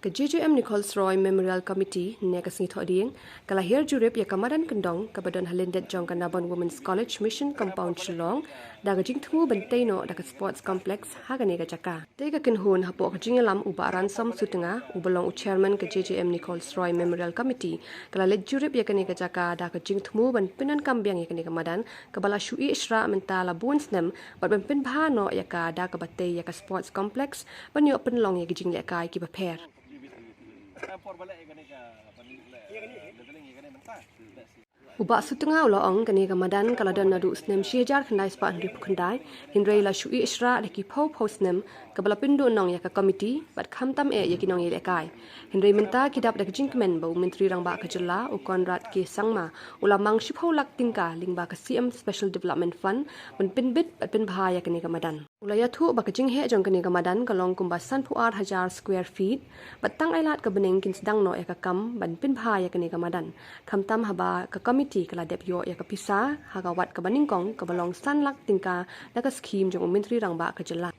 Ke JJM Nichol Memorial Committee nekasni thoding kala her jurip ya kamadan kendong kabadon halindet jong kanabon Women's College Mission Compound Shillong daga jingtmu benteno daga sports complex hagane ga jaka tega kinhun hapo kajingalam uba ransom sutenga ubalong chairman ke JJM Nichol Memorial Committee kala let jurip ya kane ga jaka daga jingtmu ban pinan kambiang ya kane kamadan kabala shui isra mentala bunsnem bat ban pin bhano ya ka daga batte ya ka sports complex banyo penlong ya gijing le kai ki baper Ubak setengah ulang kini kamadan kalau dan nadu snem syajar kendai sepak henry kendai hindrai la shui isra deki pau snem kabala pindu nong ya ka komiti bat khamtam ya kinong ye kai hindrai minta kidap dak jingkmen bau menteri rang ba kajela u konrad ke sangma ulamang shipau lak tingka lingba ka CM Special Development Fund ban pinbit bat pin bahaya kini kamadan ulaya thu ba kajing he jong kini kamadan kalong kumbasan puar 1000 square feet batang ailat ka bening kin sedang no ya ka kam ban pin bahaya kini kamadan khamtam haba ka komiti kala depyo ya kapisa hagawat ka baningkong ka balong sanlak tingka daga scheme jong menteri rang ba ka jela